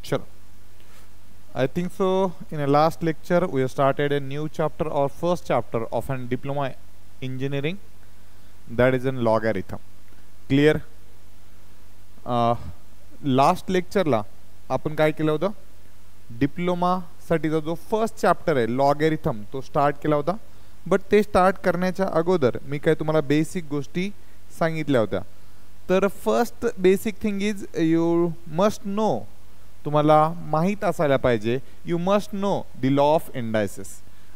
Sure. I think so. In a last lecture, we have started a new chapter or first chapter of an diploma engineering, that is in logarithm. Clear? Last lecture ला आपण काय केलं होतं, diploma साठीचा जो first chapter आहे logarithm तो start केला होता. बट ते स्टार्ट करण्याच्या अगोदर मी काय तुम्हाला बेसिक गोष्टी सांगितल्या होत्या. तर first basic thing is you must know, तुम्हाला माहीत असायला पाहिजे, you must know the law of indices.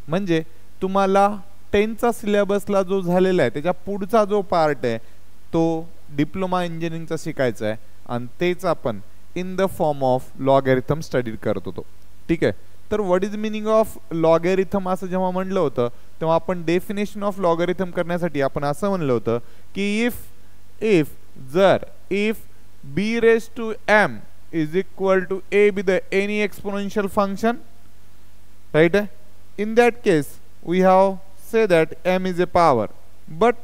म्हणजे तुम्हाला 10चा सिलेबसला जो झालेला आहे त्याच्या पुढचा जो पार्ट आहे तो डिप्लोमा इंजिनिअरिंगचा शिकायचा आहे आणि तेच आपण in the form of logarithm study करत होतो. ठीक आहे. तर what is meaning of logarithm असं जेव्हा म्हणलं होतं तेव्हा आपण डेफिनेशन ऑफ लॉगॅरिथम करण्यासाठी आपण असं म्हणलं होतं की if b raise to m is equal to a be the any exponential function, right? In that case we have say that m is a power, but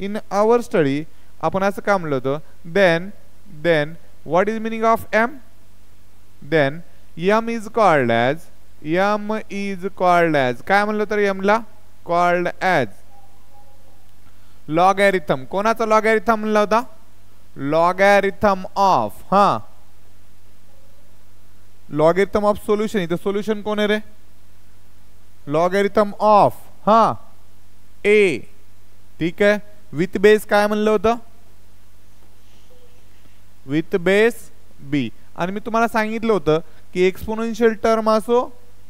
in our study आपण असं का म्हणलं होतं, then what is meaning of m? Then m is called as काय म्हणलं तर m ला called as logarithm. कोणाचा लॉगॅरिथम म्हणला होता? Logarithm of logarithm of solution. इथं सोल्यूशन कोण आहे रे? लॉगॅरिथम ऑफ ए. ठीक आहे. विथ बेस काय म्हणलं होतं? विथ बेस बी. आणि मी तुम्हाला सांगितलं होतं की एक्सपोनेन्शियल टर्म असो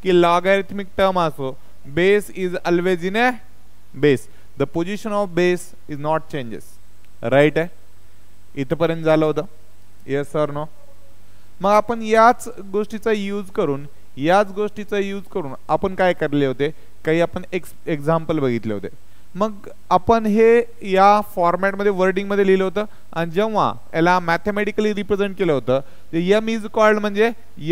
की लॉगॅरिथमिक टर्म असो, base is always in a base. The position of base is not changes. Right आहे. इथपर्यंत झालं होतं. Yes sir no. मग आपण याच गोष्टीचा यूज करून आपण काय करले होते, काही आपण एक्झाम्पल बघितले होते. मग आपण हे या फॉर्मॅटमध्ये वर्डिंगमध्ये लिहिलं होतं आणि जेव्हा याला मॅथमॅटिकली रिप्रेझेंट केलं होतं एम इज कॉल्ड म्हणजे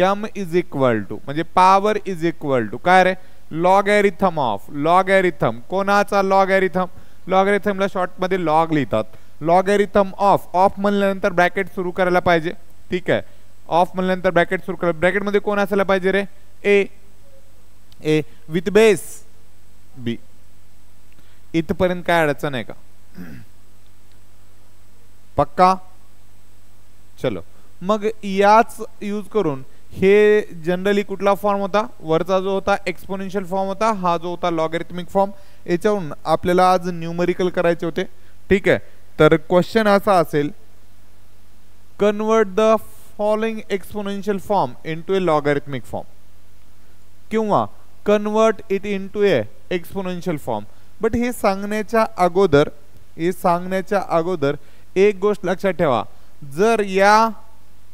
एम इज इक्वल टू म्हणजे पॉवर इज इक्वल टू काय रे? Logarithm of. लॉगॅरिथम कोणाचा? लॉगॅरिथम. लॉगॅरिथमला शॉर्टमध्ये लॉग लिहितात. लॉगॅरिथम ऑफ म्हणल्यानंतर ब्रॅकेट सुरू करायला पाहिजे. ठीक आहे. ऑफ म्हणल्यानंतर ब्रॅकेट सुरू करा. ब्रॅकेट मध्ये कोण असायला पाहिजे रे? ए विथ बेस बी. इथपर्यंत काय अडचण आहे का? पक्का? चलो मग याच यूज करून हे जनरली कुठला फॉर्म होता? वरचा जो होता एक्सपोनेन्शियल फॉर्म होता, हा जो होता लॉगॅरिथमिक फॉर्म. याच्यावरून आपल्याला आज न्यूमेरिकल करायचे होते. ठीक आहे. तर क्वेश्चन असा असेल, convert the following exponential form into a logarithmic form किंवा convert it into a exponential form. But हे सांगण्याच्या अगोदर एक गोष्ट लक्षात ठेवा. जर या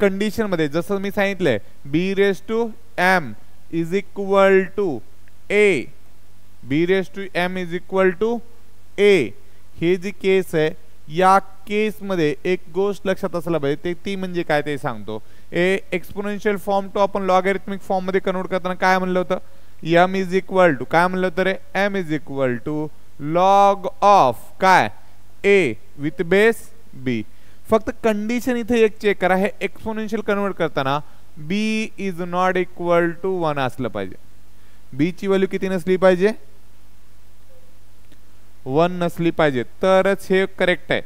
कंडिशन मध्ये जसं मी सांगितलंय b raised to m is equal to a, b raised to m is equal to a, हे जी केस आहे या केस मध्ये एक गोष्ट लक्षात असला पाहिजे, ती म्हणजे काय ते सांगतो. एक्सपोनेन्शियल फॉर्म टू आपण लॉगॅरिथमिक फॉर्म मध्ये कन्वर्ट करताना काय म्हणलं होतं? m इज इक्वल टू काय म्हणलं होतं रे? m is equal to log of काय? a with base b. फक्त कंडिशन इथे एक चेक करा, हे एक्सपोनेन्शियल कन्वर्ट करताना b is not equal to 1 असलं पाहिजे. b ची व्हॅल्यू किती नसली पाहिजे? 1 नसली पाहिजे, तरच हे करेक्ट आहे.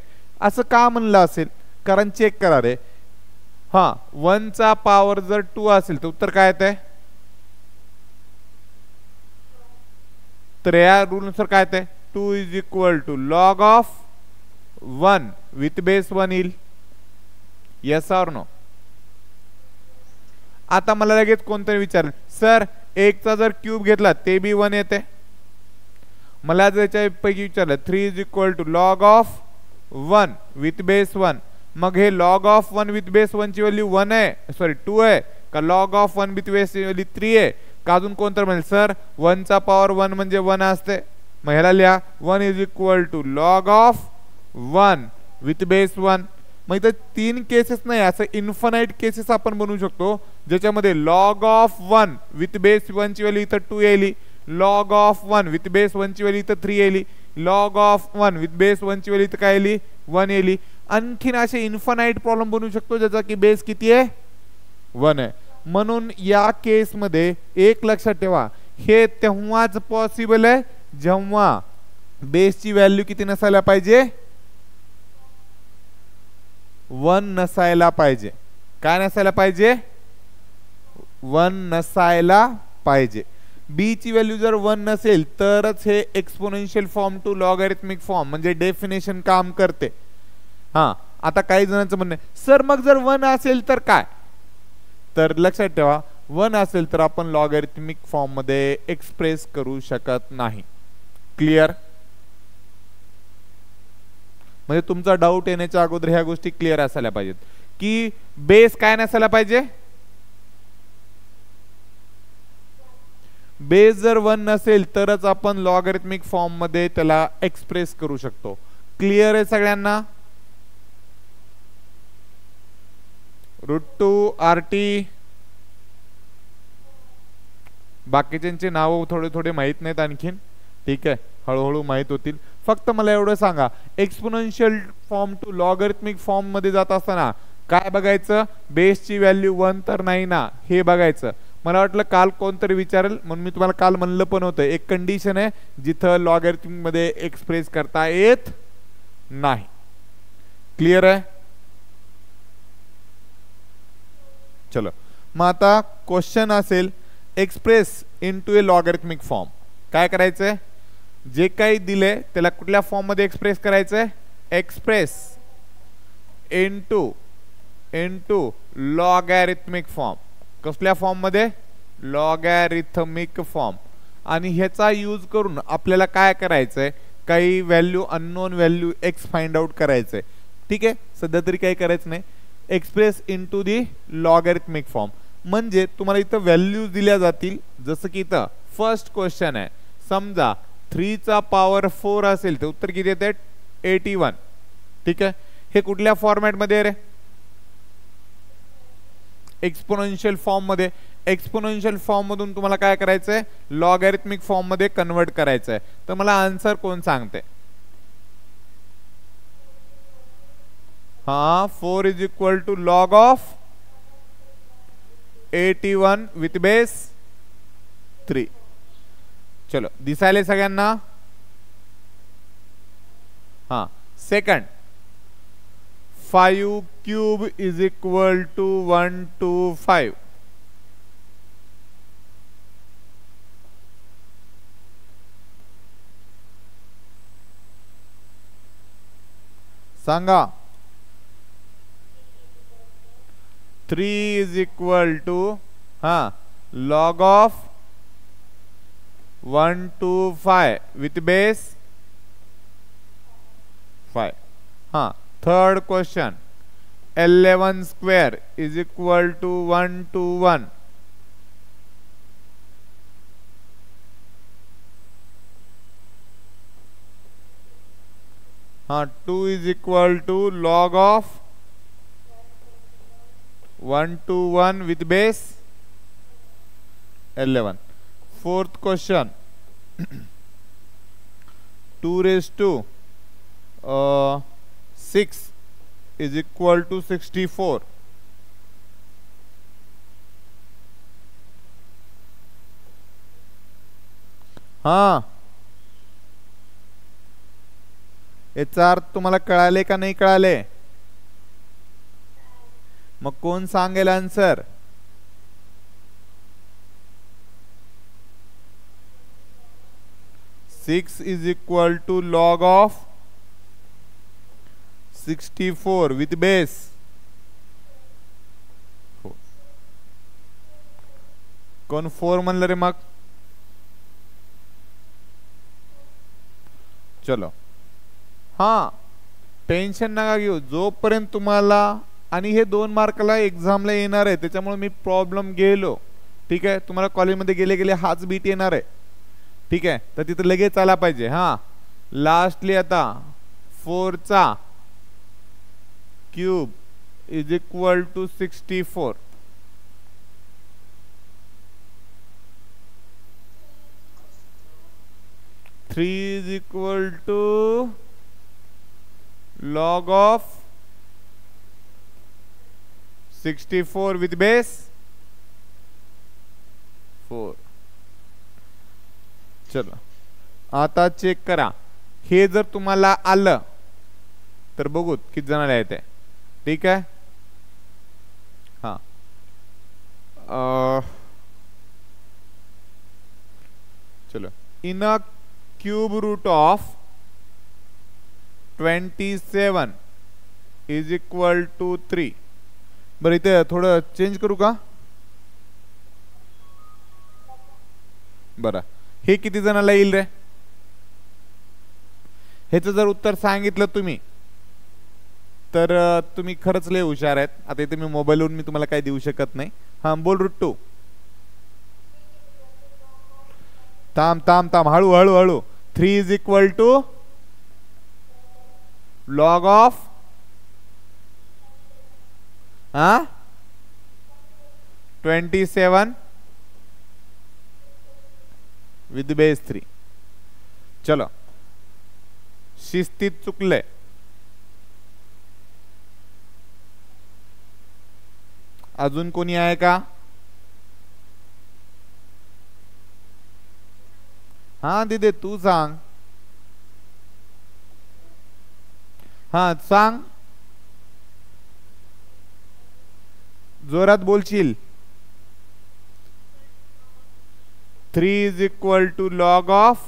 असं का म्हणलं असेल? कारण चेक करा रे, 1 चा पॉवर जर 2 असेल तर उत्तर काय येतंय? तर या रूल नुसार काय येतंय? 2 is equal to log of 1 with base 1 येईल. Yes or no? आता मला लगेच कोणतरी विचारेल, सर 1 चा जर क्यूब घेतला ते बी 1 येते. मला जर याच्यापैकी विचारलं 3 is equal to log of 1 with base 1, मग हे लॉग ऑफ 1 विथ बेस 1 ची व्हॅल्यू 1 आहे, सॉरी 2 आहे का? लॉग ऑफ 1 विथ बेस ची व्हॅल्यू 3 आहे का? अजून कोणतं म्हणेल सर 1 चा पॉवर 1 म्हणजे 1 असते. मग ह्याला लिहा 1 is equal to log of 1 with base 1. मग इथं 3 केसेस नाही, असं इन्फानाइट केसेस आपण बनवू शकतो ज्याच्यामध्ये लॉग ऑफ 1 विथ बेस 1 ची व्हॅल्यू इथं 2 येईल, लॉग ऑफ 1 विथ बेस 1 ची व्हॅल्यू इथं 3 येईल, लॉग ऑफ 1 विथ बेस 1 ची व्हॅल्यू इथं काय येईल? 1 येईल. आणखीन असे इन्फानाइट प्रॉब्लेम बनवू शकतो ज्याचा की बेस किती आहे? 1 आहे. म्हणून या केसमध्ये एक लक्षात ठेवा, हे तेव्हाच पॉसिबल आहे जेव्हा बेसची व्हॅल्यू किती नसायला पाहिजे, 1 नसायला पाहिजे. काय नसायला पाहिजे, 1 नसायला पाहिजे. बी ची व्हॅल्यू जर 1 नसेल तरच हे exponential form to logarithmic form म्हणजे डेफिनेशन काम करते. हा, आता काही जणांचं म्हणणं आहे सर मग जर 1 असेल तर काय, तर लक्षात ठेवा 1 असेल तर आपण लॉगॅरिथमिक फॉर्म मध्ये एक्सप्रेस करू शकत नाही. क्लिअर? म्हणजे तुमचा डाऊट येण्याच्या अगोदर ह्या गोष्टी क्लिअर असायला पाहिजेत की बेस काय नसायला पाहिजे, बेस जर 1 नसेल तरच आपण लॉगॅरिथमिक फॉर्म मध्ये त्याला एक्सप्रेस करू शकतो. क्लिअर आहे सगळ्यांना? √2 RT, बाकीच्यांची नाव थोडे थोडे माहित नाहीत आणखीन, ठीक आहे, हळूहळू माहित होतील. फक्त मला एवढं सांगा, exponential form to logarithmic form मध्ये जात असताना काय बघायचं, बेसची व्हॅल्यू 1 तर नाही ना हे बघायचं. मला वाटलं काल कोणतरी विचारेल म्हणून मी तुम्हाला काल म्हणलं पण होतं, एक कंडिशन आहे जिथं लॉगॅरिथमिक मध्ये एक्सप्रेस करता येत नाही. क्लिअर आहे? चलो मग आता क्वेश्चन असेल एक्सप्रेस इनटू ए लॉगॅरिथमिक फॉर्म. काय करायचंय, जे काही दिले त्याला कुठल्या फॉर्म मध्ये एक्सप्रेस करायचंय, एक्सप्रेस इनटू लॉगॅरिथमिक फॉर्म. कसल्या फॉर्म मध्ये, लॉगॅरिथमिक फॉर्म. आणि ह्याचा यूज करून आपल्याला काय करायचंय, काही value unknown value x find out करायचंय. ठीक आहे, सध्या तरी काही करायचं नाही, express into the logarithmic form. म्हणजे तुम्हाला इथं व्हॅल्यूज दिल्या जातील, जसं की इथं फर्स्ट क्वेश्चन आहे, समजा 3 चा पॉवर 4 असेल तर उत्तर किती येते, 81. ठीक आहे, हे कुठल्या फॉर्मॅट मध्ये रे, एक्सपोनेन्शियल फॉर्म मध्ये. एक्सपोनेन्शियल फॉर्म मधून तुम्हाला काय करायचंय, लॉगॅरिथमिक फॉर्म मध्ये कन्वर्ट करायचंय. तर मला आन्सर कोण सांगते, हा 4 is equal to log of 81 with base 3. चलो दिसायले सगळ्यांना. हा, second 5 cube is equal to 125. सांगा. 3 इज इक्वल टू हा लॉग ऑफ 125 विथ बेस 5. हा, third question 11 square is equal to 121. हाँ 2 is equal to log of 121 with base 11. Fourth question 2 raised to 6 is equal to 64. हाँ, याचा अर्थ तुम्हाला कळाले का नाही कळाले? मग कोण सांगेल answer? Six is equal to log of 64 with base 4. कोण 4 म्हणलं रे मग? चलो, हा टेन्शन नका घेऊ, जोपर्यंत तुम्हाला, आणि हे 2 मार्कला एक्झामला येणार आहे त्याच्यामुळे मी प्रॉब्लेम गेलो. ठीक आहे, तुम्हाला कॉलेजमध्ये गेले गेले हाच बीट येणार आहे. ठीक आहे, तर तिथं लगेच आला पाहिजे. हा, लास्टली आता 4 चा cube is equal to 64. Three is equal to log of 64 with base 4. चलो आता चेक करा, हे जर तुम्हाला आलं तर बघू किती जणांना येते. ठीक आहे. हा चलो, in a cube root of 27 is equal to 3. बरं इथे थोडं चेंज करू का? बरं हे किती जणांना येईल रे? ह्याचं जर उत्तर सांगितलं तुम्ही तर तुम्ही खरंच लय हुशार आहेत. आता इथे मी मोबाईलवरून मी तुम्हाला काही देऊ शकत नाही. हा बोल रूट 2. थांब थांब थांब, हळू हळू हळू. 3 is equal to log of 27 with base 3. चलो शिस्तीत चुकले. अजून कोणी आहे का? हा दिदे तू सांग. हा सांग, जोरात बोलशील. 3 is equal to log of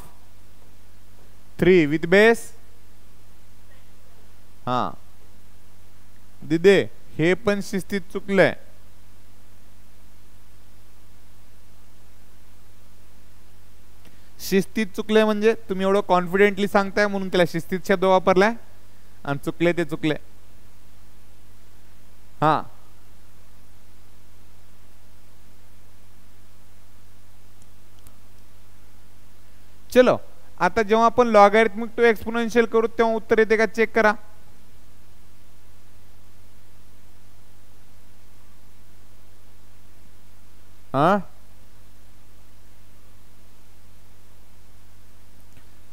3 with base. हा दिदे हे पण शिस्तीत चुकलंय. शिस्तीत चुकले म्हणजे तुम्ही एवढं कॉन्फिडेंटली सांगताय म्हणून त्याला शिस्तीत शब्द वापरलाय, आणि चुकले ते चुकले. हा चलो आता जेव्हा आपण लॉगॅरिथमिक टू एक्सपोनेन्शियल करू तेव्हा उत्तर येते का चेक करा. हा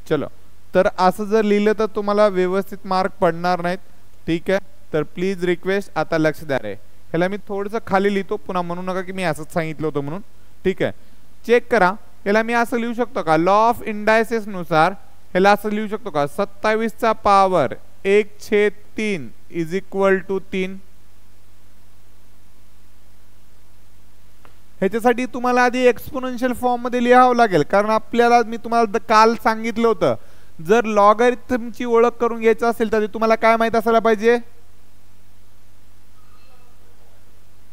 चलो, तर असं जर लिहिलं तर तुम्हाला व्यवस्थित मार्क पडणार नाहीत. ठीक आहे, तर प्लीज रिक्वेस्ट आता लक्ष द्या रे. ह्याला मी थोडंसं खाली लिहितो, पुन्हा म्हणू नका की मी असंच सांगितलं होतं म्हणून. ठीक आहे, चेक करा. याला मी असं लिहू शकतो का? लॉ ऑफ इंडायसेस नुसार ह्याला असं लिहू शकतो का? 27चा पावर 1/3 इज इक्वल टू 3. ह्याच्यासाठी तुम्हाला आधी एक्सपोनेन्शियल फॉर्म मध्ये लिहावं लागेल, कारण आपल्याला मी तुम्हाला काल सांगितलं होतं जर लॉगॅरिथमची ओळख करून घ्यायचं असेल तर तुम्हाला काय माहित असायला पाहिजे?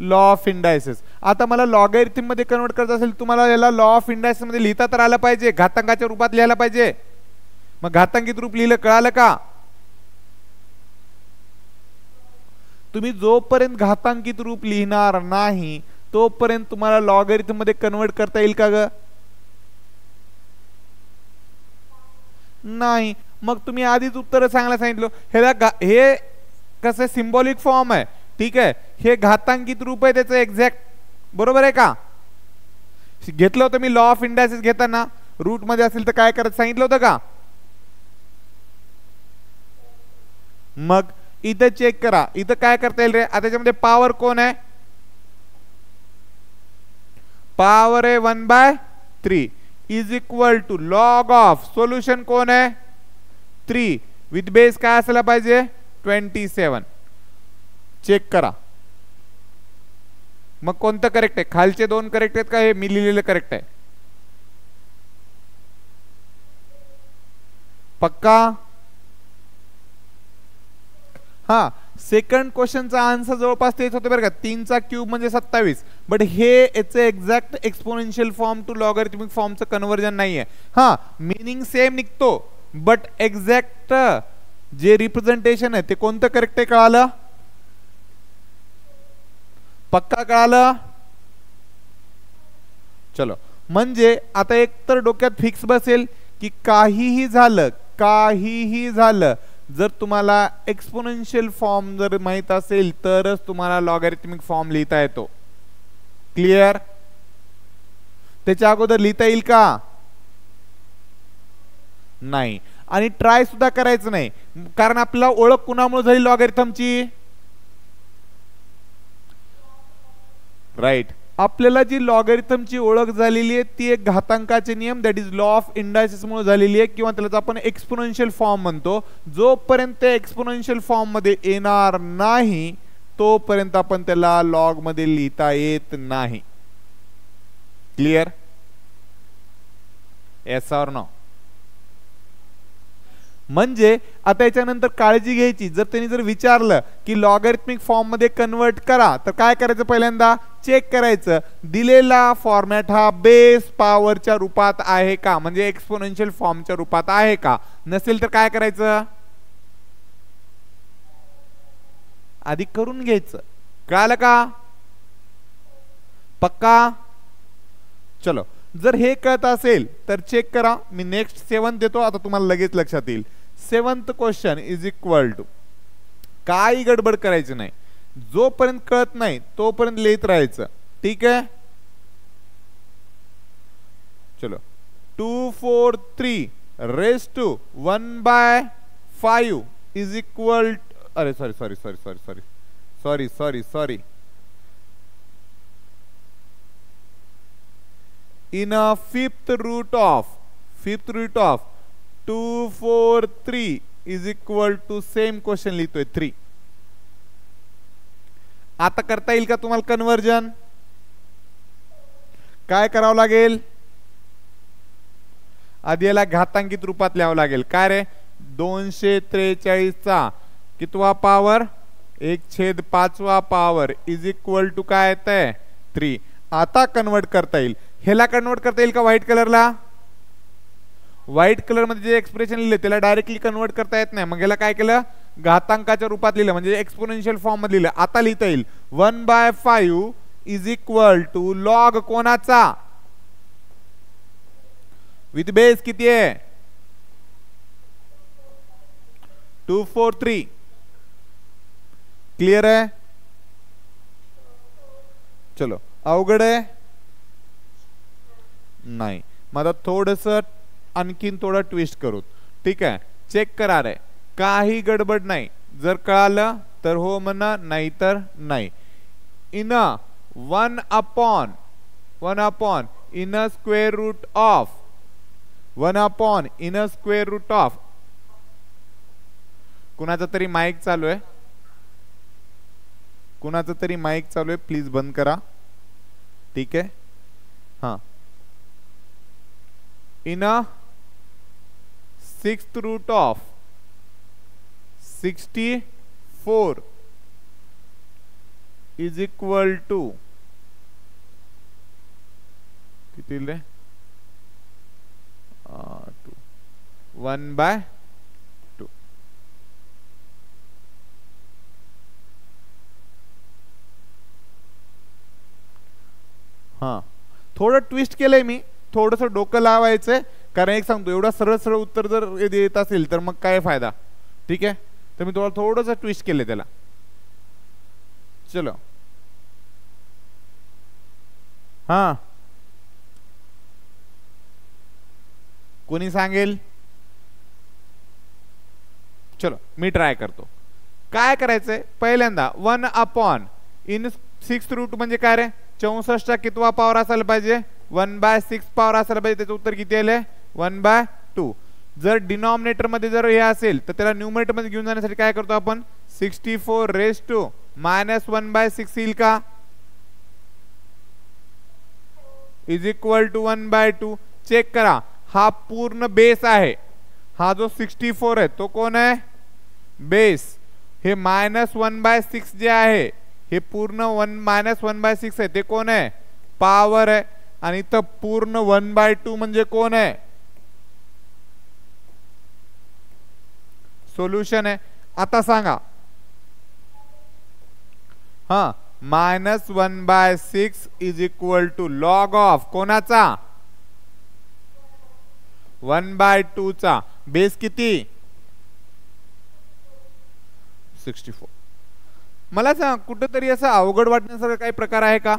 Law of indices. आता मला लॉगॅरिथम मध्ये कन्वर्ट करायचं असेल तुम्हाला याला लॉ ऑफ इंडायसेस मध्ये लिहिता तर आलं पाहिजे, घातांकाच्या रूपात लिहायला पाहिजे. मग घातांकित रूप लिहिलं कळालं का? तुम्ही जोपर्यंत घातांकित रूप लिहिणार नाही तोपर्यंत तुम्हाला लॉगॅरिथम मध्ये कन्वर्ट करता येईल का ग? नाही. मग तुम्ही आधीच उत्तर सांगायला सांगितलं. ह्याला हे कसं सिंबॉलिक फॉर्म आहे. ठीक आहे, हे घातांकित रूप आहे त्याचं एक्झॅक्ट. बरोबर आहे का? घेतलं होतं मी लॉ ऑफ इंडायसेस घेताना रूट मध्ये असेल तर काय करत सांगितलं होतं का? मग इथं चेक करा, इथं काय करता येईल रे? आता त्याच्यामध्ये पॉवर कोण आहे? पॉवर आहे 1/3 is equal to log of solution कोण आहे? 3 विथ बेस काय असायला पाहिजे? 27. चेक करा मग कोणतं करेक्ट आहे? खालचे दोन करेक्ट आहेत का हे मी लिहिलेलं करेक्ट आहे? पक्का? हा सेकंड क्वेश्चनचा आन्सर जवळपास तेच होते बरं का. 3चा क्यूब म्हणजे 27, बट हे याचं exact exponential form to logarithmic फॉर्मचं कन्व्हर्जन नाहीये. हा मीनिंग सेम निघतो, बट एक्झॅक्ट जे रिप्रेझेंटेशन आहे ते कोणतं करेक्ट आहे कळालं? पक्का कळालं? चलो, म्हणजे आता एक तर डोक्यात फिक्स बसेल की काहीही झालं जर तुम्हाला एक्सपोनेन्शियल फॉर्म जर माहित असेल तरच तुम्हाला लॉगॅरिथमिक फॉर्म लिहिता येतो. क्लिअर? त्याच्या अगोदर लिहिता येईल का? नाही. आणि ट्राय सुद्धा करायचं नाही, कारण आपल्याला ओळख कुणामुळे झाली लॉगॅरिथमची? राईट, आपल्याला जी लॉगॅरिथमची ओळख झालेली आहे ती एक घातांकाचे नियम दॅट इज लॉ ऑफ इंडायसिस मुळे झालेली आहे, किंवा त्याला आपण एक्सपोनेन्शियल फॉर्म म्हणतो. जोपर्यंत एक्सपोनेन्शियल फॉर्म मध्ये येणार नाही तोपर्यंत आपण त्याला लॉग मध्ये लिहिता येत नाही. क्लियर? Yes or no? म्हणजे आता याच्यानंतर काळजी घ्यायची, जर त्यांनी जर विचारलं की लॉगॅरिथमिक फॉर्म मध्ये कन्वर्ट करा तर काय करायचं, पहिल्यांदा चेक करायचं दिलेला फॉर्मॅट हा बेस पॉवरच्या रूपात आहे का, म्हणजे एक्सपोनेन्शियल फॉर्मच्या रूपात आहे का. नसेल तर काय करायचं, आधी करून घ्यायचं. कळालं का? पक्का? चलो, जर हे कळत असेल तर चेक करा. मी नेक्स्ट 7 देतो, आता तुम्हाला लगेच लक्षात येईल. 7th question is equal to, काही गडबड करायची नाही, जोपर्यंत कळत नाही तोपर्यंत लिहित राहायचं. ठीक आहे? चलो, 243 रेज टू 1/5 इज इक्वल, अरे sorry in a fifth root of 243 is equal to same question लिहितोय 3. आता करता येईल का तुम्हाला कन्वर्जन? काय करावं लागेल, आधी याला घातांकित रूपात लिहावं लागेल. काय रे, 243 चा कितवा power, 1/5 power is equal to काय येतंय 3. आता कन्वर्ट करता येईल. ह्याला कन्वर्ट करता येईल का व्हाईट कलरला? व्हाईट कलर मध्ये जे एक्सप्रेशन लिहिले त्याला डायरेक्टली कन्वर्ट करता येत नाही, मग याला काय केलं, घातांकाच्या रूपात लिहिलं, म्हणजे एक्सपोनेन्शियल फॉर्म मध्ये लिहिलं. आता लिहिता येईल 1/5 इज इक्वल टू लॉग कोणाचा, विथ बेस किती आहे 243. क्लियर आहे? चलो, अवघड आहे नाही. मग आता थोडस आणखीन थोडं ट्विस्ट करू. ठीक आहे, चेक करा रे, काही गडबड नाही. जर कळालं तर हो म्हणा, नाही तर नाही. In 1/(1) in square root of 1/(1) in square root of, कुणाचा तरी माईक चालू आहे, कुणाचा तरी माईक चालू आहे, प्लीज बंद करा. ठीक आहे? हा, in a 6th root of 64 is equal to किती रे, 1/2. हा, थोडं ट्विस्ट केलंय मी, थोडस डोकं लावायचंय, कारण एक सांगतो, एवढा सरळ सरळ उत्तर जर येत असेल तर मग काय फायदा. ठीक आहे? तर मी तुम्हाला थोडस ट्विस्ट केलंय त्याला. चलो, हा, कोणी सांगेल? चलो, मी ट्राय करतो. काय करायचंय, पहिल्यांदा 1/(1) इन 6th रूट म्हणजे काय रे, 64 कितवा पॉवर असायला पाहिजे, 1/6 पॉवर असायला पाहिजे. त्याचं उत्तर किती आले, 1/2. जर डिनॉमिनेटर मध्ये जर हे असेल तर त्याला न्यूमरेटर मध्ये घेऊन जाण्यासाठी काय करतो आपण, 64 रेज टू -1/6 येईल का, इज इक्वल टू 1/2. चेक करा, हा पूर्ण बेस आहे, हा जो 64 आहे तो कोण आहे, बेस. हे -1/6 जे आहे हे पूर्ण -1/6 आहे, ते कोण आहे, पॉवर आहे. आणि इथं पूर्ण 1/2 म्हणजे कोण आहे, सोल्युशन आहे. आता सांगा, हा, -1/6 is equal to log of कोणाचा, 1/2 चा. बेस किती, 64. मला सांग, कुठेतरी असं अवघड वाटण्यासारखा काही प्रकार आहे का?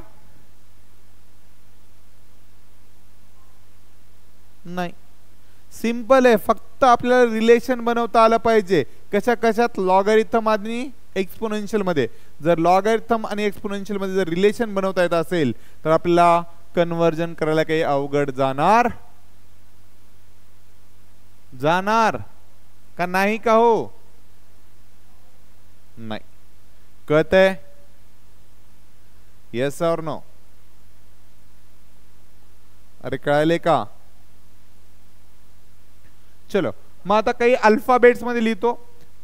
नाही, सिंपल आहे. फक्त आपल्याला रिलेशन बनवता आलं पाहिजे. कशा कशात, लॉगॅरिथम आणि एक्सपोनेन्शियल मध्ये जर लॉगॅरिथम आणि एक्सपोनेन्शियल मध्ये जर रिलेशन बनवता येत असेल तर आपल्याला कन्वर्जन करायला काही अवघड जाणार का नाही का हो? नाही. कळतंय? Yes or no? अरे कळाले का? चलो मग आता काही अल्फाबेट्स मध्ये लिहितो.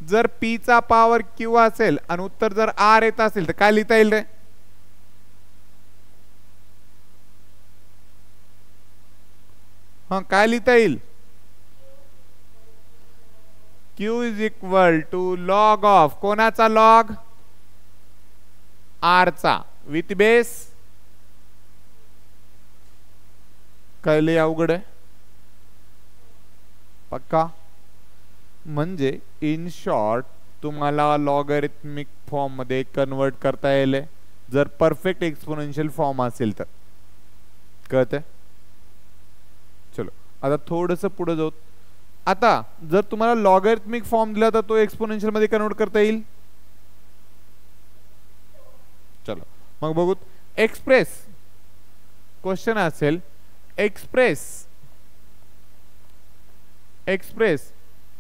जर पी चा पॉवर क्यू असेल आणि उत्तर जर आर येत असेल तर काय लिहिता येईल रे? हा काय लिहिता येईल? Q is equal to log of कोणाचा लॉग? आर चा विथ बेस. काय लय अवघड आहे पक्का? म्हणजे इन शॉर्ट तुम्हाला लॉगॅरिथमिक फॉर्म मध्ये कन्वर्ट करता येईल जर परफेक्ट एक्सपोनेन्शियल फॉर्म असेल तर. कळतंय? चलो आता थोडंसं पुढे जाऊ. आता जर तुम्हाला लॉगॅरिथमिक फॉर्म दिला तर तो एक्सपोनेन्शियल मध्ये कन्वर्ट करता येईल. चलो मग बघू. एक्सप्रेस क्वेश्चन असेल एक्सप्रेस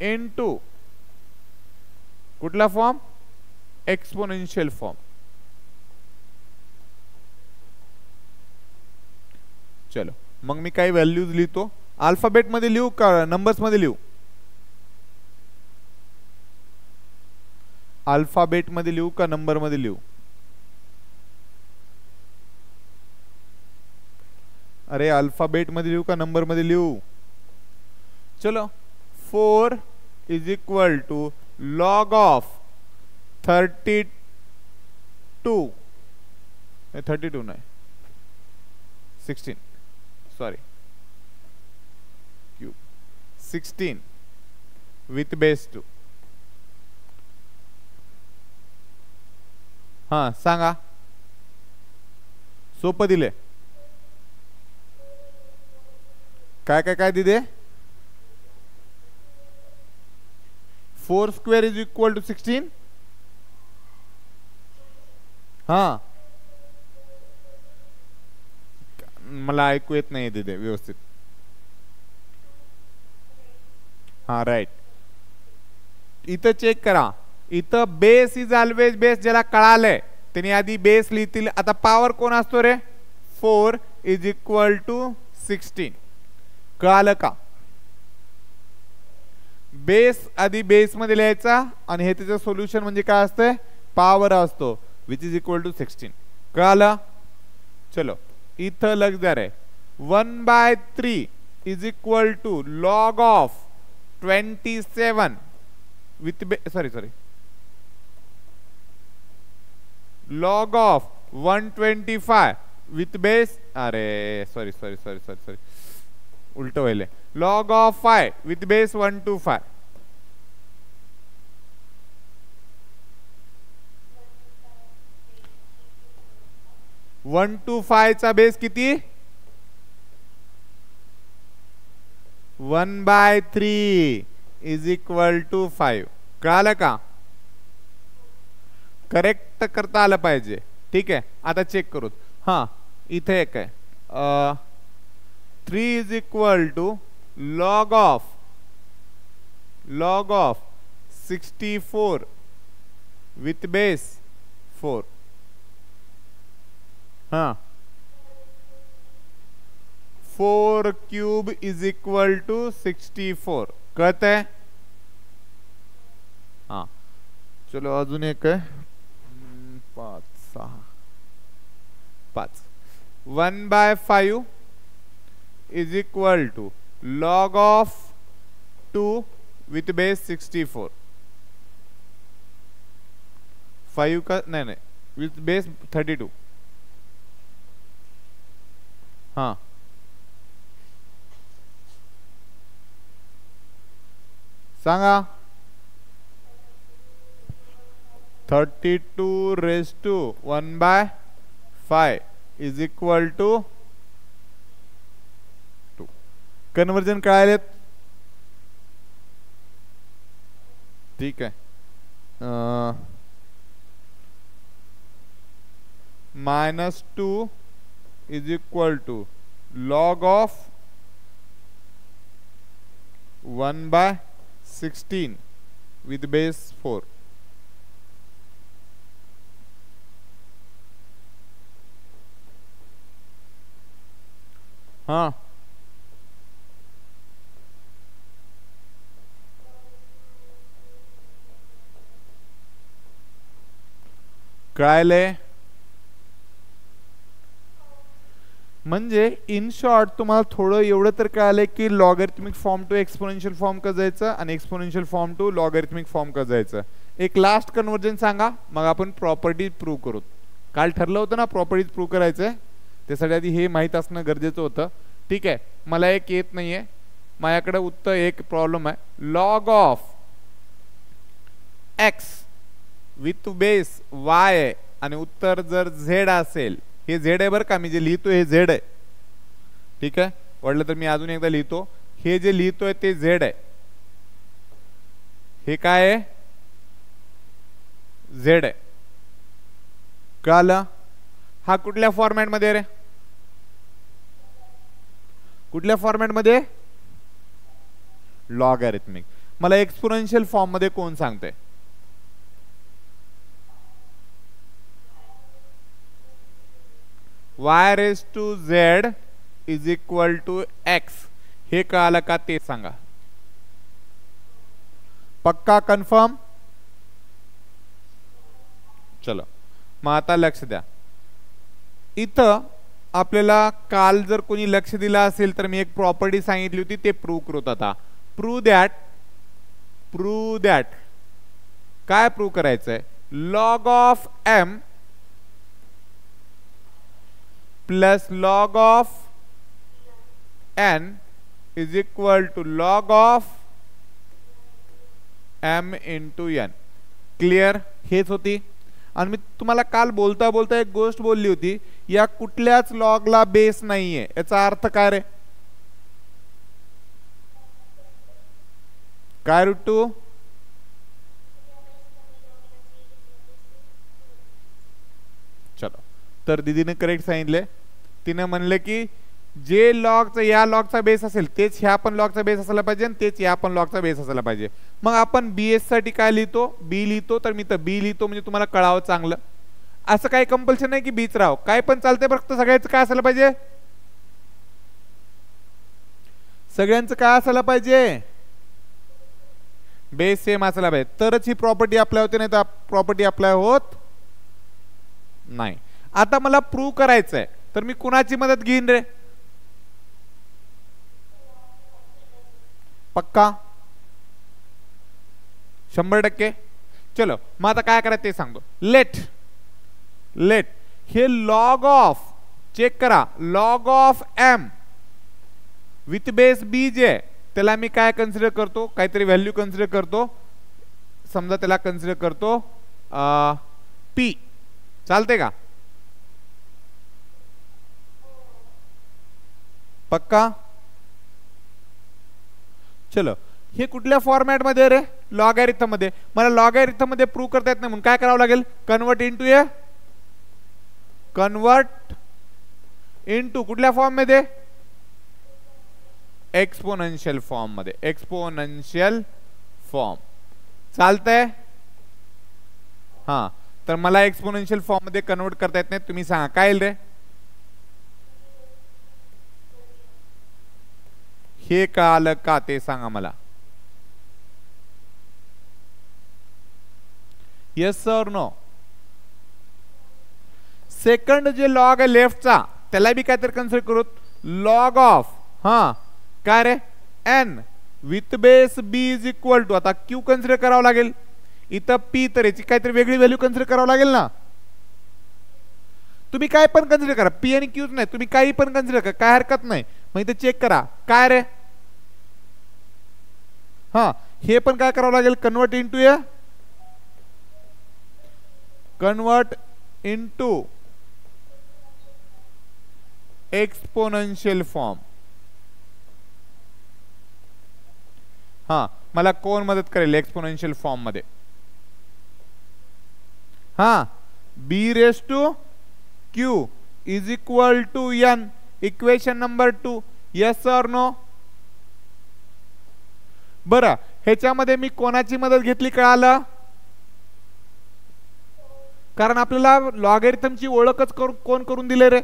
इनटू कुठला फॉर्म? Exponential form. चलो मग मी काही व्हॅल्यूज लिहितो. अल्फाबेट मध्ये लिहू का नंबर्स मध्ये लिहू? अल्फाबेट मध्ये लिहू का नंबर मध्ये लिहू? अरे अल्फाबेट मध्ये लिहू का नंबर मध्ये लिहू? चलो 4 is equal to log of 32 नाही 16 सॉरी क्यूब 16 विथ बेस 2. हा सांगा. सोपं दिले. काय काय काय दिले? 4 स्क्वेअर इज इक्वल टू 16. हा मला ऐकू येत नाही तिथे व्यवस्थित. हा राईट. इथं चेक करा. इथं बेस इज ऑलवेज बेस. ज्याला कळालंय त्यांनी आधी बेस लिहितील. आता पॉवर कोण असतो रे? 4 इज इक्वल टू 16. कळालं का? बेस आधी बेस मध्ये लिहायचा आणि हे त्याचं सोल्युशन म्हणजे काय असतं? पॉवर असतो विच इज इक्वल टू 16. कळालं? चलो इथं लक्ष द्या रे. 1/3 is equal to log of 27 with sorry log of 125 with base. अरे सॉरी उलट व्हायले. Log of 5 with base 125. One two 5 चा बेस किती? 1/3 इज इक्वल टू 5. कळालं का? करेक्ट करता आलं पाहिजे. ठीक आहे आता चेक करू. हा इथे एक आहे 3 is equal to log of 64 with base 4. हाँ 4 क्यूब इज इक्वल टू 64. कळत आहे? हाँ चलो अजून एक आहे 5 1/5 is equal to log of 2 with base 64. 5 का नहीं विथ बेस 32. हाँ सांगा. 32 raised to 1/5 is equal to 2. Conversion कळालेत? ठीक आहे. -2 is equal to log of 1/16 with base 4. हाँ कळालंय? म्हणजे इन शॉर्ट तुम्हाला थोडं एवढं तर कळालंय की logarithmic form to exponential form कसं जायचं आणि exponential form to logarithmic form कसं जायचं. एक लास्ट कन्वर्जन सांगा, मग आपण प्रॉपर्टी प्रूव्ह करू. काल ठरलं होतं ना प्रॉपर्टीज प्रूव्ह करायचंय, त्यासाठी आधी हे माहीत असणं गरजेचं होतं. ठीक आहे, मला एक येत नाहीये, माझ्याकडे उत्तर एक प्रॉब्लेम आहे. Log of x with base Y आणि उत्तर जर झेड असेल, हे झेड आहे बरं का, मी जे लिहितो हे झेड आहे. ठीक आहे, वाटलं तर मी अजून एकदा लिहितो. हे जे लिहितोय ते झेड आहे, हे काय आहे? झेड आहे. कळालं? हा कुठल्या फॉर्मॅट मध्ये रे? कुठल्या फॉर्मॅट मध्ये? लॉगॅरिथमिक. मला एक्सपोनेन्शियल फॉर्म मध्ये कोण सांगते? y raised to z is equal to x. हे कळालं का ते सांगा. पक्का कन्फर्म? चलो मग आता लक्ष द्या. इथं आपल्याला काल जर कोणी लक्ष दिलं असेल तर मी एक प्रॉपर्टी सांगितली होती, ते प्रूव्ह करत होता. प्रूव्ह दॅट काय प्रूव्ह करायचंय? Log of m plus log of n is equal to log of m into n. Clear? हेच होती. आणि मी तुम्हाला काल बोलता बोलता एक गोष्ट बोलली होती, या कुठल्याच लॉगला बेस नाहीये. याचा अर्थ काय रे? काय √2? चलो, तर दीदीने करेक्ट सांगितले. तिने म्हणले की जे लॉगचा या लॉगचा बेस असेल तेच ह्या पण लॉगचा बेस असायला पाहिजे आणि तेच या पण लॉगचा बेस असायला पाहिजे. मग आपण बीएस साठी काय लिहितो? बी लिहितो. तर मी तर बी लिहितो म्हणजे तुम्हाला कळावं चांगलं. असं काही कंपल्शन नाही की बीच राव, काय पण चालतंय, फक्त सगळ्यांचं काय असायला पाहिजे? सगळ्यांचं काय असायला पाहिजे? बेस सेम असायला पाहिजे, तरच ही प्रॉपर्टी अप्लाय होते, नाही तर प्रॉपर्टी अप्लाय होत नाही. आता मला प्रूव्ह करायचंय, तर मी कुणाची मदत घेईन रे? पक्का? 100%? चलो मग आता काय करायचं ते सांगतो. लेट हे लॉग ऑफ, चेक करा, log of m with base b जे त्याला मी काय कन्सिडर करतो? काहीतरी व्हॅल्यू कन्सिडर करतो. समजा त्याला कन्सिडर करतो p. चालते का? पक्का? चलो, हे कुठल्या फॉर्मॅट मध्ये रे? लॉगॅरिथम मध्ये. मला लॉगॅरिथम मध्ये प्रूव्ह करता येत नाही, म्हणून काय करावं लागेल? कन्वर्ट इनटू कुठल्या फॉर्म मध्ये? एक्सपोनेन्शियल फॉर्म मध्ये. एक्सपोनेन्शियल फॉर्म चालतंय? हा, तर मला एक्सपोनेन्शियल फॉर्म मध्ये कन्वर्ट करता येत नाही. तुम्ही सांगा काय येईल रे? हे कळालं का ते सांगा मला. Yes sir no? सेकंड जे लॉग आहे लेफ्टचा त्याला बी काहीतरी कन्सिडर करू. लॉग ऑफ हा काय रे? n with base b is equal to, आता q कन्सिडर करावं लागेल. इथं p, तर याची काहीतरी वेगळी व्हॅल्यू कन्सिडर करावं लागेल ना. तुम्ही काय पण कन्सिडर करा, p आणि q नाही, तुम्ही काही पण कन्सिडर करा, काय हरकत नाही. मग इथे चेक करा काय रे? हा, हे पण काय करावं लागेल? Convert into exponential form. हा, मला कोण मदत करेल एक्सपोनेन्शियल फॉर्म मध्ये? हा, b raise to q is equal to n. Equation number 2. Yes or no? बरं, ह्याच्यामध्ये मी कोणाची मदत घेतली कळालं? कारण आपल्याला लॉगॅरिथमची ओळखच कोण करून दिले रे?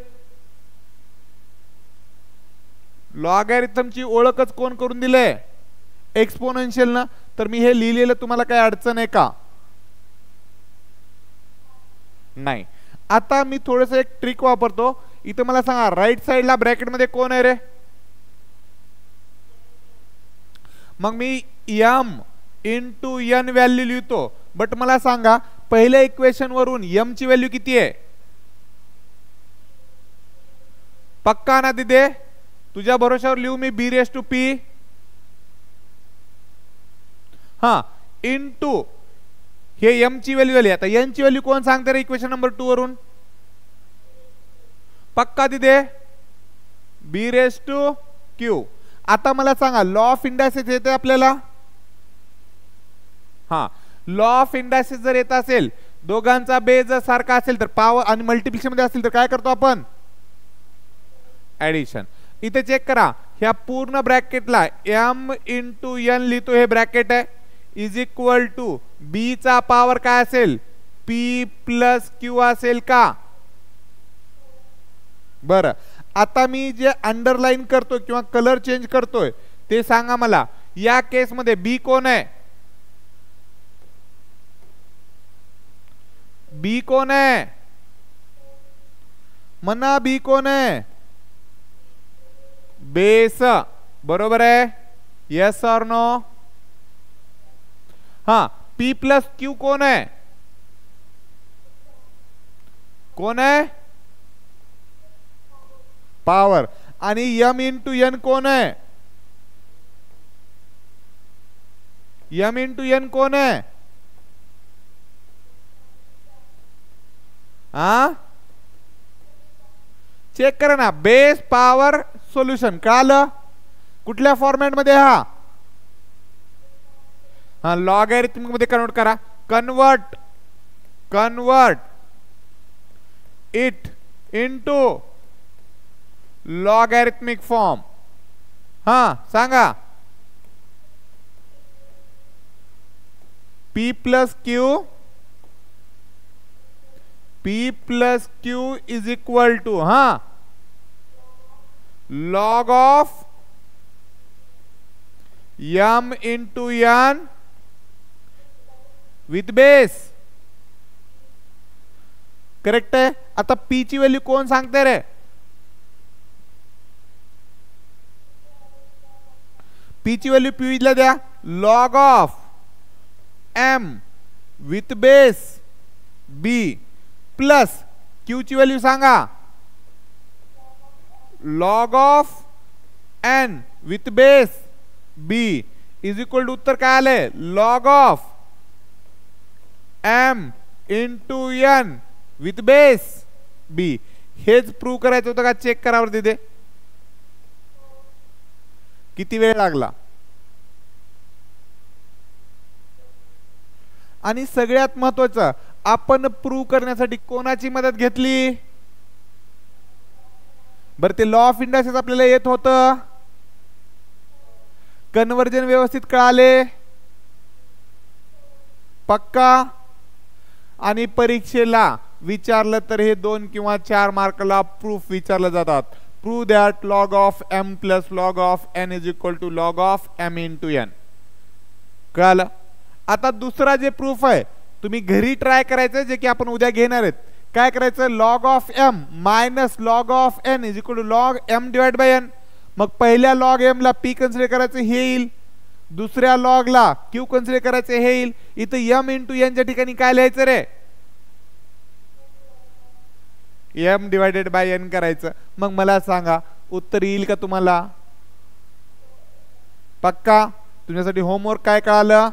लॉगॅरिथमची ओळखच कोण करून दिले? एक्सपोनेन्शियल ना. तर मी हे लिहिलेलं तुम्हाला काय अडचण आहे का? नाही. आता मी थोडस एक ट्रिक वापरतो. इथे मला सांगा, राईट साइडला ब्रॅकेट मध्ये कोण आहे रे? मग मी m इंटू n व्हॅल्यू लिहितो. बट मला सांगा, पहिल्या इक्वेशन वरून m ची व्हॅल्यू किती आहे? पक्का ना दिदे? तुझ्या भरोशावर लिहू मी b रेस टू p. हा, इंटू हे m ची व्हॅल्यू झाली. आता n ची व्हॅल्यू कोण सांगते रे इक्वेशन नंबर 2 वरून? पक्का दिदे? b raise to q. आता मला सांगा, लॉ ऑफ इंडायसेस येते आपल्याला? हा, लॉ ऑफ इंडायसेस जर येत असेल, दोघांचा बेस जर सारखा असेल तर पॉवर आणि मल्टिप्लिकेशन मध्ये असेल तर काय करतो आपण? ऍडिशन. इथे चेक करा, ह्या पूर्ण ब्रॅकेटला m इंटू n लिहितो, हे ब्रॅकेट आहे, इज इक्वल टू b चा पॉवर काय असेल? p प्लस q असेल का? बरं, आता मी जे अंडरलाइन करतोय किंवा कलर चेंज करतोय ते सांगा मला. या केस मध्ये बी कोण आहे? बी कोण आहे? म्हणा, बी कोण आहे? बेस. बरोबर आहे? Yes or no? हा, पी प्लस क्यू कोण आहे? कोण आहे? पॉवर. आणि m इंटू n कोण आहे? m इंटू n कोण आहे? हा, चेक करा ना, बेस पॉवर सोल्युशन. कळालं? कुठल्या फॉर्मॅट मध्ये? हा, लॉगॅरिथमिक मध्ये कन्वर्ट करा. Convert it into logarithmic form. हा, सांगा. p plus q is equal to log of m into n with base. Correct आहे? आता p ची व्हॅल्यू कोण सांगते रे? p ची व्हॅल्यू p ला द्या. Log of m with base b plus q ची व्हॅल्यू सांगा. Log of n with base b is equal to, उत्तर काय आलंय? Log of m into n with base b. हेच प्रूव्ह करायचं होतं का? चेक करावर तिथे किती वेळ लागला. आणि सगळ्यात महत्वाचं, आपण प्रूव्ह करण्यासाठी कोणाची मदत घेतली? बरं, ते लॉ ऑफ इंडायसेस आपल्याला येत होतं. कन्वर्जन व्यवस्थित कळाले? पक्का? आणि परीक्षेला विचारलं तर हे 2 किंवा 4 मार्कला प्रूफ विचारले जातात. Prove that log of m plus log of n is equal to log of m into n. कळालं? आता दुसरा जे प्रूफ आहे, तुम्ही घरी ट्राय करायचं, जे की आपण उद्या घेणार आहेत. काय करायचं? Log of m minus log of n is equal to log m divide by n. मग पहिल्या लॉग m ला p कन्सिडर करायचं, हे येईल. दुसऱ्या लॉग ला q कन्सिडर करायचं, हे येईल. इथं m इंटू n च्या ठिकाणी काय लिहायचं रे? m डिवाइडेड बाय n करायचं. मग मला सांगा, उत्तर येईल का तुम्हाला? पक्का? तुमच्यासाठी होमवर्क काय कळालं?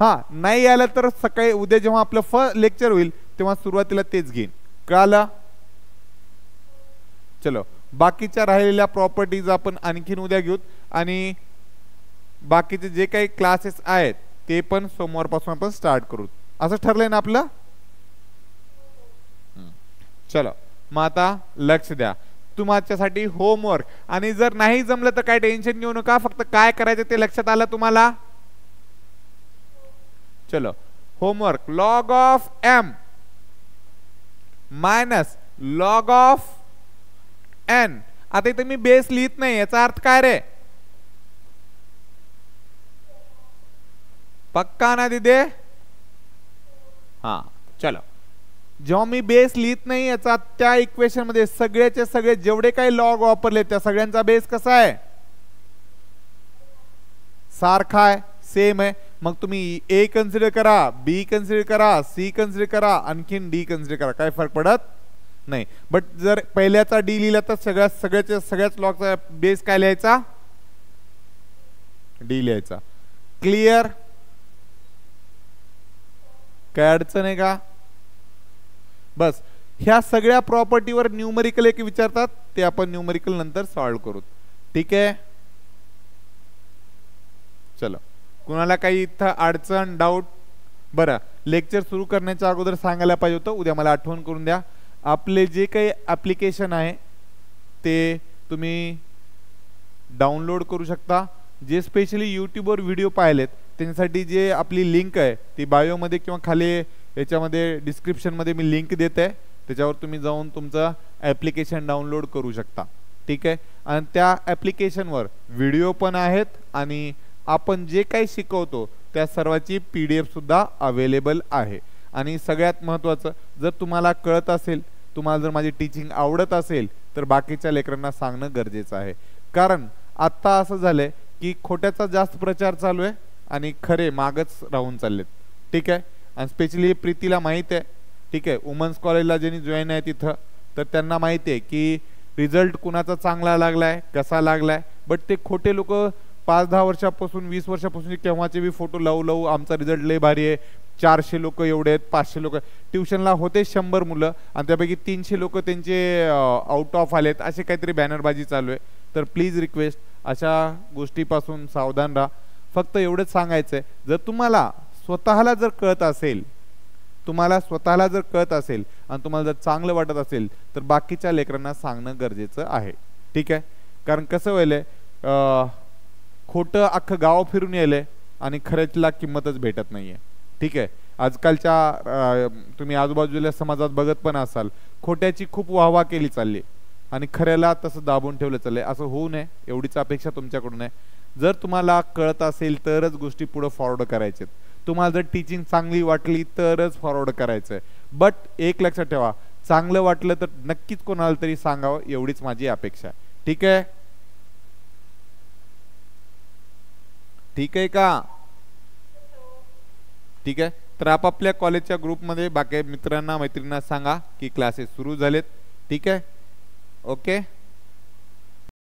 हा, नाही आलं तर सकाळी उद्या जेव्हा आपलं फर्स्ट लेक्चर होईल तेव्हा सुरुवातीला तेच घेईन. कळालं? चलो, बाकीच्या राहिलेल्या प्रॉपर्टीज आपण आणखीन उद्या घेऊत. आणि बाकीचे जे काही क्लासेस आहेत ते पण सोमवारपासून आपण स्टार्ट करू. असं ठरलंय ना आपलं? चलो मग आता लक्ष द्या, तुमच्यासाठी होमवर्क. आणि जर नाही जमलं तर काय टेन्शन घेऊ नका, फक्त काय करायचं ते लक्षात आलं तुम्हाला. चलो homework, log of m minus log of n. आता इथे मी बेस लिहित नाही, याचा अर्थ काय रे? पक्का ना दिदे? हा चलो, जेव्हा मी बेस लिहित नाही याचा त्या इक्वेशन मध्ये सगळेचे सगळे जेवढे काही लॉग वापरले त्या सगळ्यांचा बेस कसा आहे? सारखा आहे, सेम आहे. मग तुम्ही ए कन्सिडर करा, बी कन्सिडर करा, सी कन्सिडर करा, आणखीन डी कन्सिडर करा, काय फरक पडत नाही. बट जर पहिल्याचा डी लिहिला तर सगळ्याच लॉगचा बेस काय लिहायचा? डी लिहायचा. क्लिअर? काय अडचण आहे का? बस ह्या सगळ्या प्रॉपर्टीवर न्यूमरिकल एक विचारतात, ते आपण न्यूमरिकल नंतर सॉल्व्ह करू. ठीक आहे, चलो. कुणाला काही इथं अडचण, डाऊट? बरं, लेक्चर सुरू करण्याच्या अगोदर सांगायला पाहिजे होतं, उद्या मला आठवण करून द्या. आपले जे काही ॲप्लिकेशन आहे ते तुम्ही डाउनलोड करू शकता. जे स्पेशली यूट्यूबवर व्हिडिओ पाहिलेत त्यांच्यासाठी जे आपली लिंक आहे ती बायोमध्ये किंवा खाली याच्यामध्ये डिस्क्रिप्शनमध्ये मी लिंक देत आहे, त्याच्यावर तुम्ही जाऊन तुमचं ॲप्लिकेशन डाउनलोड करू शकता. ठीक आहे, आणि त्या ॲप्लिकेशनवर व्हिडिओ पण आहेत आणि आपण जे काही शिकवतो त्या सर्वाची PDF सुद्धा अवेलेबल आहे. आणि सगळ्यात महत्त्वाचं, जर तुम्हाला कळत असेल, तुम्हाला जर माझी टीचिंग आवडत असेल तर बाकीच्या लेकरांना सांगणं गरजेचं आहे. कारण आत्ता असं झालंय की खोट्याचा जास्त प्रचार चालू आहे आणि खरे मागच राहून चाललेत. ठीक आहे, आणि स्पेशली प्रीतीला माहीत आहे. ठीक आहे, वुमन्स कॉलेजला ज्यांनी जॉईन आहे तिथं, तर त्यांना माहिती आहे की रिझल्ट कुणाचा चांगला लागलाय, कसा लागलाय. बट ते खोटे लोक 5-10 वर्षापासून 20 वर्षापासून केव्हाचे बी फोटो लावू आमचा रिझल्ट लय भारी आहे, 400 लोक एवढे आहेत, 500 लोक. ट्युशनला होते 100 मुलं आणि त्यापैकी 300 लोक त्यांचे आउट ऑफ आलेत, असे काहीतरी बॅनरबाजी चालू आहे. तर प्लीज रिक्वेस्ट, अशा गोष्टीपासून सावधान राहा. फक्त एवढंच सांगायचं आहे, जर तुम्हाला स्वतःला जर कळत असेल, आणि तुम्हाला जर चांगलं वाटत असेल तर बाकीच्या लेकरांना सांगणं गरजेचं आहे. ठीक आहे, कारण कसं व्हायलंय, खोटं अख्खं गाव फिरून यायलंय आणि खऱ्याला किंमतच भेटत नाहीये. ठीक आहे, आजकालच्या तुम्ही आजूबाजूला समाजात बघत पण असाल, खोट्याची खूप वाहवा केली चालली आणि खऱ्याला तसं दाबून ठेवलं चाललंय. असं होऊ नये एवढीच अपेक्षा तुमच्याकडून आहे. जर तुम्हाला कळत असेल तरच गोष्टी पुढे फॉरवर्ड करायच्यात. तुम्हाला जर टीचिंग चांगली वाटली तरच फॉरवर्ड करायचंय. बट एक लक्षात ठेवा, चांगलं वाटलं तर नक्कीच कोणाला तरी सांगावं, एवढीच माझी अपेक्षा आहे. ठीक आहे, ठीक आहे का? ठीक आहे, तर आपापल्या कॉलेजच्या ग्रुपमध्ये बाकी मित्रांना मैत्रिणींना सांगा की क्लासेस सुरू झालेत. ठीक आहे, ओके.